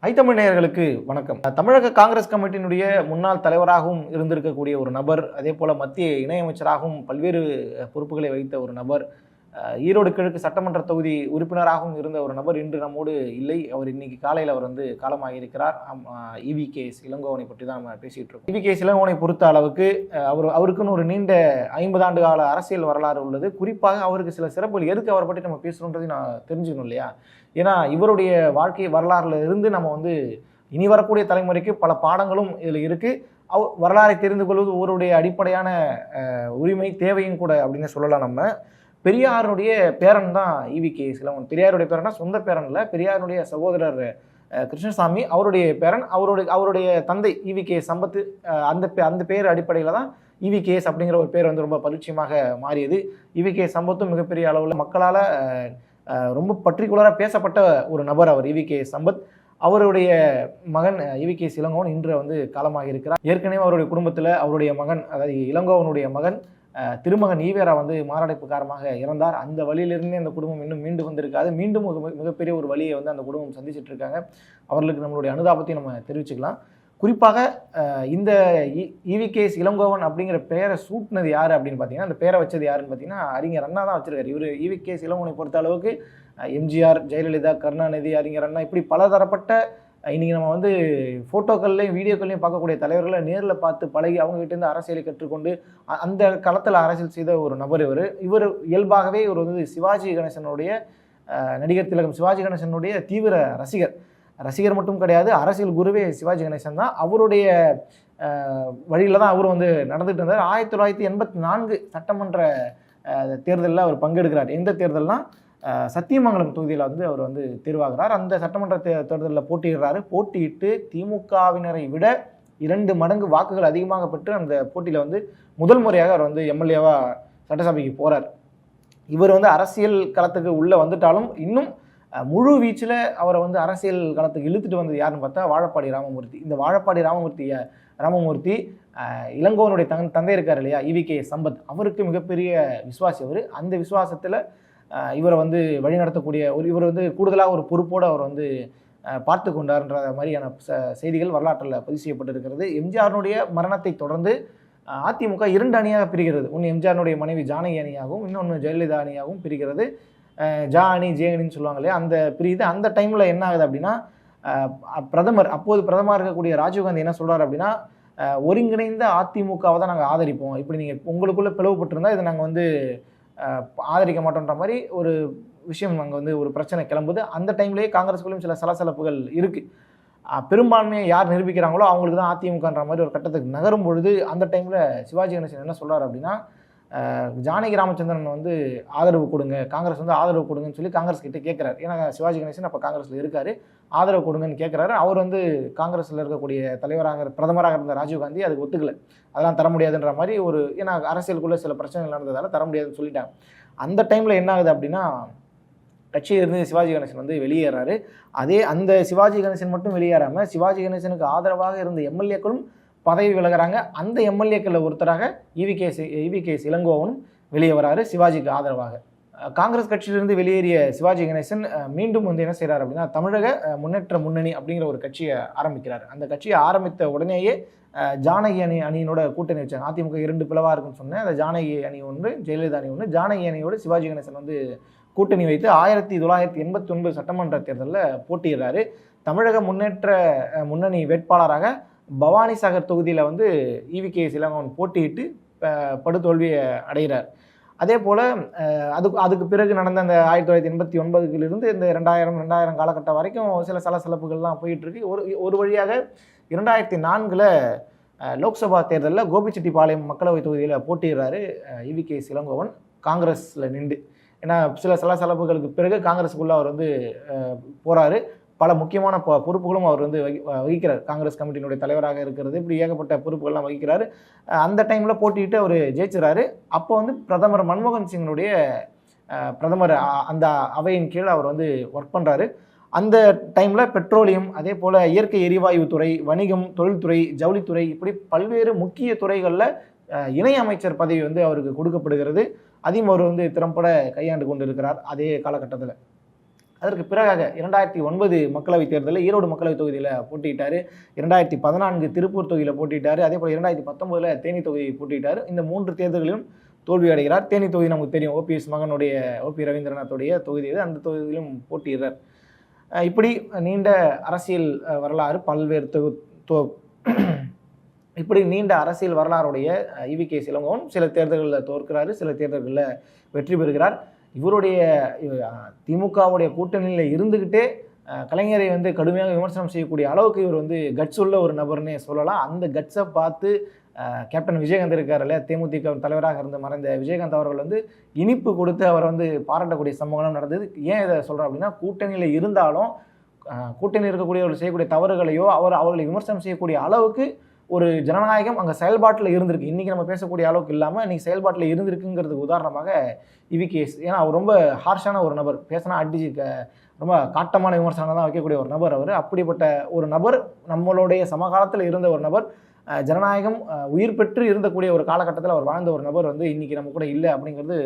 ஐத்தமிழ் நேயர்களுக்கு வணக்கம். தமிழக காங்கிரஸ் கமிட்டியினுடைய முன்னாள் தலைவராகவும் இருந்திருக்கக்கூடிய ஒரு நபர், அதே போல மத்திய இணையமைச்சராகவும் பல்வேறு பொறுப்புகளை வகித்த ஒரு நபர், ஈரோடு கிழக்கு சட்டமன்ற தொகுதி உறுப்பினராகவும் இருந்த ஒரு நபர் இன்று நம்மோடு இல்லை. அவர் இன்னைக்கு காலையில் அவர் காலமாகியிருக்கிறார். EVKS இளங்கோவனை பற்றி தான் நம்ம பேசிட்டு இருக்கோம். EVKS இளங்கோவனை பொறுத்த அளவுக்கு அவருக்குன்னு ஒரு நீண்ட 50 ஆண்டு கால அரசியல் வரலாறு உள்ளது. குறிப்பாக அவருக்கு சில சிறப்புகள், எதுக்கு அவரை பற்றி நம்ம பேசணுன்றதை நான் தெரிஞ்சுக்கணும் இல்லையா? ஏன்னா இவருடைய வாழ்க்கை வரலாறுல இருந்து நம்ம இனி வரக்கூடிய தலைமுறைக்கு பல பாடங்களும் இதில் இருக்கு. வரலாறை தெரிந்து கொள்வது ஒருவருடைய அடிப்படையான உரிமை, தேவையும் கூட அப்படின்னு சொல்லலாம். நம்ம பெரியாருடைய பேரன் தான் EVKS இளங்கோவன். பெரியாருடைய பேரனா சொந்த பேரன் இல்லை, பெரியாருடைய சகோதரர் கிருஷ்ணசாமி அவருடைய பேரன். அவருடைய தந்தை EVKS சம்பத்து. அந்த பேர் அடிப்படையில் தான் EVKS அப்படிங்கிற ஒரு பேர் ரொம்ப பரிச்சயமாக மாறியது. EVKS சம்பத்தும் மிகப்பெரிய அளவில் மக்களால் ரொம்ப பர்டிகுலராக பேசப்பட்ட ஒரு நபர் அவர் EVKS சம்பத். அவருடைய மகன் EVKS இளங்கோவன் இன்று காலமாக இருக்கிறார். ஏற்கனவே அவருடைய குடும்பத்தில் அவருடைய மகன், அதாவது இளங்கோவனுடைய மகன் திருமகன் ஈவேரா மாரடைப்பு காரணமாக இறந்தார். அந்த வழியிலிருந்தே அந்த குடும்பம் இன்னும் மீண்டு வந்திருக்காது. மீண்டும் மிகப்பெரிய ஒரு வழியை அந்த குடும்பம் சந்திச்சுட்டு இருக்காங்க. அவர்களுக்கு நம்மளுடைய அனுதாபத்தையும் நம்ம தெரிவிச்சுக்கலாம். குறிப்பாக இந்த EVKS இளங்கோவன் அப்படிங்கிற பெயரை சூட்டினது யார் அப்படின்னு பார்த்தீங்கன்னா, அந்த பேரை வச்சது யாருன்னு பார்த்தீங்கன்னா அறிஞர் அண்ணா தான் வச்சிருக்காரு. இவர் EVKS இளங்கோவனை பொறுத்த அளவுக்கு MGR, ஜெயலலிதா, கருணாநிதி, அறிஞர் அண்ணா, இப்படி பலதரப்பட்ட இன்னைக்கு நம்ம ஃபோட்டோக்கள்லையும் வீடியோக்கள்லையும் பார்க்கக்கூடிய தலைவர்களை நேரில் பார்த்து பழகி அவங்ககிட்டேருந்து அரசியலை கற்றுக்கொண்டு அந்த களத்தில் அரசியல் செய்த ஒரு நபர் இவர் இயல்பாகவே இவர் சிவாஜி கணேசனுடைய நடிகர் திலகம் சிவாஜி கணேசனுடைய தீவிர ரசிகர் மட்டும் கிடையாது, அரசியல் குருவே சிவாஜி கணேசன் தான். அவருடைய வழியில் தான் அவர் நடந்துட்டு இருந்தார். 1984 சட்டமன்ற தேர்தலில் அவர் பங்கெடுக்கிறார். எந்த தேர்தல்னா சத்தியமங்கலம் தொகுதியில் அவர் தேர்வாகிறார். அந்த சட்டமன்ற தேர்தலில் போட்டியிட்டு திமுகவினரை விட 2 மடங்கு வாக்குகள் அதிகமாக பெற்று அந்த போட்டியில் முதல் முறையாக அவர் எம்எல்ஏவா சட்டசபைக்கு போகிறார். இவர் அரசியல் களத்துக்கு உள்ளே வந்துட்டாலும் இன்னும் முழு வீச்சில் அவரை அரசியல் களத்துக்கு இழுத்துட்டு வந்தது யாருன்னு பார்த்தா வாழப்பாடி ராமமூர்த்தி. இந்த வாழப்பாடி ராமமூர்த்தி இளங்கோவனுடைய தந்தை இருக்கார் இல்லையா, EVKS சம்பத், அவருக்கு மிகப்பெரிய விசுவாசி. அந்த விசுவாசத்தில் இவரை வழிநடத்தக்கூடிய இவர் கூடுதலாக ஒரு பொறுப்போடு அவர் பார்த்து கொண்டார்ன்ற மாதிரியான செய்திகள் வரலாற்றில் பதிவு செய்யப்பட்டிருக்கிறது. எம்ஜிஆருடைய மரணத்தை தொடர்ந்து அதிமுக 2 அணியாக பிரிகிறது. ஒன்று எம்ஜிஆருடைய மனைவி ஜானகி அணியாகவும், இன்னொன்று ஜெயலலிதா அணியாகவும் பிரிகிறது. ஜா அணி, ஜே அணின்னு சொல்லுவாங்க இல்லையா, அந்த பிரியுது. அந்த டைமில் என்ன ஆகுது அப்படின்னா, அப்போது பிரதமர் இருக்கக்கூடிய ராஜீவ்காந்தி என்ன சொல்கிறார் அப்படின்னா, ஒருங்கிணைந்த அதிமுகவை தான் நாங்கள் ஆதரிப்போம். இப்படி நீங்கள் உங்களுக்குள்ளே பிளவுபட்டிருந்தால் இதை நாங்கள் ஆதரிக்க மாட்டோன்ற மாதிரி ஒரு விஷயம் அங்கே ஒரு பிரச்சனை கிளம்புது. அந்த டைம்லேயே காங்கிரஸுக்குள்ளேயும் சில சலசலப்புகள் இருக்குது. பெரும்பான்மையை யார் நிரூபிக்கிறாங்களோ அவங்களுக்கு தான் அதிமுகன்ற மாதிரி ஒரு கட்டத்துக்கு நகரும் பொழுது அந்த டைமில் சிவாஜி கணேசன் என்ன சொல்கிறார் அப்படின்னா, ஜானகி ராமச்சந்திரன் ஆதரவு கொடுங்க, காங்கிரஸ் ஆதரவு கொடுங்கன்னு சொல்லி காங்கிரஸ் கிட்டே கேட்குறாரு. ஏன்னா சிவாஜி கணேசன் அப்போ காங்கிரஸில் இருக்கார். ஆதரவு கொடுங்கன்னு கேட்குறாரு. அவர் காங்கிரஸில் இருக்கக்கூடிய பிரதமராக இருந்த ராஜீவ்காந்தி அதுக்கு ஒத்துக்கலை. அதெல்லாம் தர முடியாதுன்ற மாதிரி ஏன்னா அரசியலுக்குள்ளே சில பிரச்சனைகள் நடந்ததால் தர முடியாதுன்னு சொல்லிட்டாங்க. அந்த டைமில் என்ன ஆகுது அப்படின்னா, கட்சியிலிருந்து சிவாஜி கணேசன் வெளியேறாரு. அந்த சிவாஜி கணேசன் மட்டும் வெளியேறாமல் சிவாஜி கணேசனுக்கு ஆதரவாக இருந்த எம்எல்ஏக்களும் பதவி விலகிறாங்க. அந்த எம்எல்ஏக்களில் ஒருத்தராக EVKS இளங்கோவனும் வெளியே வராரு சிவாஜிக்கு ஆதரவாக. காங்கிரஸ் கட்சியிலிருந்து வெளியேறிய சிவாஜி கணேசன் மீண்டும் என்ன செய்கிறார் அப்படின்னா, தமிழக முன்னேற்ற முன்னணி அப்படிங்கிற ஒரு கட்சியை ஆரம்பிக்கிறார். அந்த கட்சியை ஆரம்பித்த உடனேயே ஜானகி அணியினோட கூட்டணி வச்சாங்க. அதிமுக 2 பிளவாக இருக்குன்னு சொன்னேன். அந்த ஜானகி அணி ஒன்று, ஜெயலலிதா அணி ஒன்று. ஜானகி அணியோடு சிவாஜி கணேசன் கூட்டணி வைத்து 1989 சட்டமன்ற தேர்தலில் போட்டியிடுறாரு. தமிழக முன்னேற்ற முன்னணி வேட்பாளராக பவானிசாகர் தொகுதியில் EVKS இளங்கோவன் போட்டியிட்டு படுதோல்வியை அடைகிறார். அதே போல் அதுக்கு பிறகு நடந்த அந்த 1989 இந்த 2000 காலகட்டம் வரைக்கும் சில சலசலப்புகள்லாம் போயிட்டுருக்கு. ஒரு வழியாக 2004 லோக்சபா தேர்தலில் கோபிச்செட்டிப்பாளையம் மக்களவை தொகுதியில் போட்டியிடுறாரு EVKS இளங்கோவன் காங்கிரஸில் நின்று. ஏன்னா சில சலசலப்புகளுக்கு பிறகு காங்கிரஸுக்குள்ளே அவர் போகிறாரு. பல முக்கியமான பொறுப்புகளும் அவர் வகிக்கிறார். காங்கிரஸ் கமிட்டியினுடைய தலைவராக இருக்கிறது, இப்படி ஏகப்பட்ட பொறுப்புகள்லாம் வகிக்கிறார். அந்த டைமில் போட்டிட்டு அவர் ஜெயிச்சுறாரு. அப்போ பிரதமர் மன்மோகன் சிங்கினுடைய பிரதமர் அந்த அவையின் கீழ் அவர் ஒர்க் பண்ணுறாரு. அந்த டைமில் பெட்ரோலியம், அதே போல் இயற்கை எரிவாயு துறை, வணிகம், தொழில்துறை, ஜவுளித்துறை, இப்படி பல்வேறு முக்கிய துறைகளில் இணை அமைச்சர் பதவி அவருக்கு கொடுக்கப்படுகிறது. அதையும் அவர் திறம்பட கையாண்டு கொண்டு இருக்கிறார் அதே காலகட்டத்தில். அதற்கு பிறகாக 2009 மக்களவைத் தேர்தலில் ஈரோடு மக்களவைத் தொகுதியில் போட்டியிட்டார், 2014 திருப்பூர் தொகுதியில் போட்டியிட்டார், அதே போல் 2019 தேனி தொகுதியை போட்டியிட்டார். இந்த 3 தேர்தல்களிலும் தோல்வி அடைகிறார். தேனி தொகுதி நமக்கு தெரியும், ஓபிஎஸ் மகனுடைய OP ரவீந்திரநாத்துடைய தொகுதி இது. அந்த தொகுதியிலும் போட்டியிடுறார். இப்படி நீண்ட அரசியல் வரலாறு இப்படி நீண்ட அரசியல் வரலாறுடைய EVKS இளங்கோவன் சில தேர்தல்களில் தோற்கிறாரு, சில தேர்தல்களில் வெற்றி பெறுகிறார். இவருடைய திமுகவுடைய கூட்டணியில் இருந்துக்கிட்டே கலைஞரை கடுமையாக விமர்சனம் செய்யக்கூடிய அளவுக்கு இவர் கட்ஸ் உள்ள ஒரு நபர்னே சொல்லலாம். அந்த கட்ஸை பார்த்து கேப்டன் விஜயகாந்த் இருக்கார் இல்லையா, தேமுதிக தலைவராக இருந்து மறைந்த விஜயகாந்த் அவர்கள் இனிப்பு கொடுத்து அவர் பாராட்டக்கூடிய சம்பவங்களும் நடந்தது. ஏன் இதை சொல்கிறோம் அப்படின்னா, கூட்டணியில் இருந்தாலும் கூட்டணி இருக்கக்கூடியவர்கள் செய்யக்கூடிய தவறுகளையோ அவர்களை விமர்சனம் செய்யக்கூடிய அளவுக்கு ஒரு ஜனநாயகம் அங்கே செயல்பாட்டில் இருந்திருக்கு. இன்றைக்கி நம்ம பேசக்கூடிய அளவுக்கு இல்லாமல் இன்றைக்கி செயல்பாட்டில் இருந்திருக்குங்கிறதுக்கு உதாரணமாக EVKS. ஏன்னா அவர் ரொம்ப ஹார்ஷான ஒரு நபர், பேசினா ரொம்ப காட்டமான விமர்சனம் தான் வைக்கக்கூடிய ஒரு நபர் அவர். அப்படிப்பட்ட ஒரு நபர், நம்மளுடைய சமகாலத்தில் இருந்த ஒரு நபர், ஜனநாயகம் உயிர் பெற்று இருந்தக்கூடிய ஒரு காலகட்டத்தில் அவர் வாழ்ந்த ஒரு நபர் இன்றைக்கி நம்ம கூட இல்லை அப்படிங்கிறது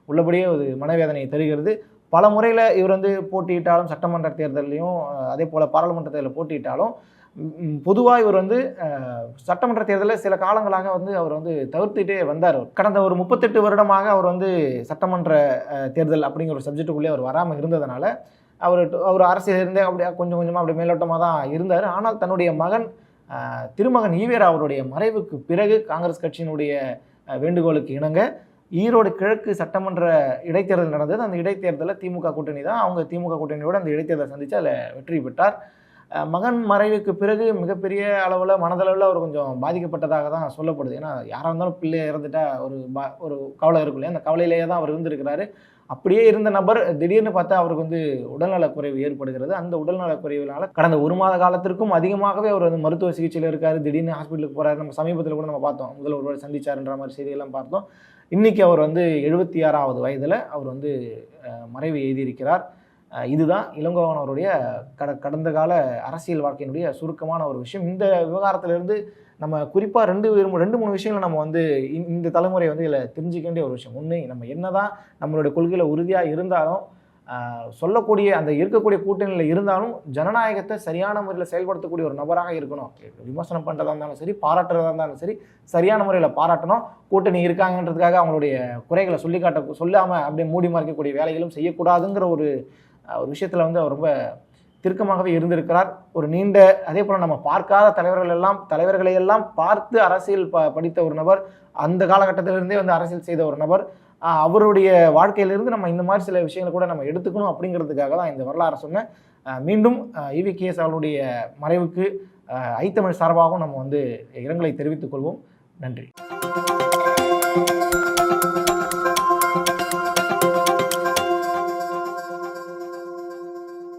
உள்ளபடியே ஒரு மனவேதனையை தருகிறது. பல முறையில் இவர் போட்டியிட்டாலும், சட்டமன்ற தேர்தலையும் அதே போல் பாராளுமன்ற தேர்தலில் போட்டியிட்டாலும், பொதுவாக இவர் சட்டமன்ற தேர்தலில் சில காலங்களாக அவர் தவிர்த்துட்டே வந்தார். கடந்த ஒரு 38 வருடமாக அவர் சட்டமன்ற தேர்தல் அப்படிங்கிற ஒரு சப்ஜெக்டுக்குள்ளே அவர் வராமல் இருந்ததுனால அவர் அரசியல் இருந்தே அப்படியே கொஞ்சம் கொஞ்சமாக அப்படி மேலோட்டமாக தான் இருந்தார். ஆனால் தன்னுடைய திருமகன் ஈவேரா அவருடைய மறைவுக்கு பிறகு காங்கிரஸ் கட்சியினுடைய வேண்டுகோளுக்கு இணங்க ஈரோடு கிழக்கு சட்டமன்ற இடைத்தேர்தல் நடந்தது. அந்த இடைத்தேர்தலில் திமுக கூட்டணி தான், அவங்க திமுக கூட்டணியோடு அந்த இடைத்தேர்தலை சந்தித்து அதில் வெற்றி பெற்றார். மகன் மறைவுக்கு பிறகு மிகப்பெரிய அளவில் மனதளவில் அவர் கொஞ்சம் பாதிக்கப்பட்டதாக தான் சொல்லப்படுது. ஏன்னா யாராக இருந்தாலும் பிள்ளை இறந்துட்டா ஒரு கவலை இருக்கும் இல்லையா, அந்த கவலையிலேயே தான் அவர் இருந்திருக்கிறாரு. அப்படியே இருந்த நபர் திடீர்னு பார்த்தா அவருக்கு உடல்நலக்குறைவு ஏற்படுகிறது. அந்த உடல்நலக்குறைவினால கடந்த 1 மாத காலத்திற்கும் அதிகமாகவே அவர் மருத்துவ சிகிச்சையில் இருக்கார். திடீர்னு ஹாஸ்பிட்டலுக்கு போகிறாரு. நம்ம சமீபத்தில் கூட நம்ம பார்த்தோம், முதல்வர் சந்திச்சாருன்ற மாதிரி செய்தியெல்லாம் பார்த்தோம். இன்றைக்கி அவர் 76வது வயதில் அவர் மறைவு எழுதியிருக்கிறார். இதுதான் இளங்கோவன் அவருடைய கடந்த கால அரசியல் வாழ்க்கையினுடைய சுருக்கமான ஒரு விஷயம். இந்த விவகாரத்திலிருந்து நம்ம குறிப்பாக 2-3 விஷயங்களை நம்ம இந்த தலைமுறை இதில் தெரிஞ்சிக்க வேண்டிய ஒரு விஷயம். ஒன்று, நம்ம என்னதான் நம்மளுடைய கொள்கையில் உறுதியாக இருந்தாலும், சொல்லக்கூடிய அந்த இருக்கக்கூடிய கூட்டணியில் இருந்தாலும் ஜனநாயகத்தை சரியான முறையில் செயல்படுத்தக்கூடிய ஒரு நபராக இருக்கணும். விமர்சனம் பண்ணுறதா இருந்தாலும் சரி, பாராட்டுறதா இருந்தாலும் சரி, சரியான முறையில் பாராட்டணும். கூட்டணி இருக்காங்கன்றதுக்காக அவங்களுடைய குறைகளை சொல்லாமல் அப்படியே மூடி மறைக்கக்கூடிய வேலைகளும் செய்யக்கூடாதுங்கிற ஒரு விஷயத்தில் அவர் ரொம்ப தீர்க்கமாகவே இருந்திருக்கிறார். ஒரு நீண்ட, அதே போல் நம்ம பார்க்காத தலைவர்களை எல்லாம் பார்த்து அரசியல் படித்த ஒரு நபர், அந்த காலகட்டத்திலிருந்தே அரசியல் செய்த ஒரு நபர். அவருடைய வாழ்க்கையிலிருந்து நம்ம இந்த மாதிரி சில விஷயங்களை கூட நம்ம எடுத்துக்கணும் அப்படிங்கிறதுக்காக தான் இந்த வரலாறு சொன்னேன். மீண்டும் EVKS அவருடைய மறைவுக்கு ஐத்தமிழ் சார்பாகவும் நம்ம இரங்கலை தெரிவித்துக் கொள்வோம். நன்றி.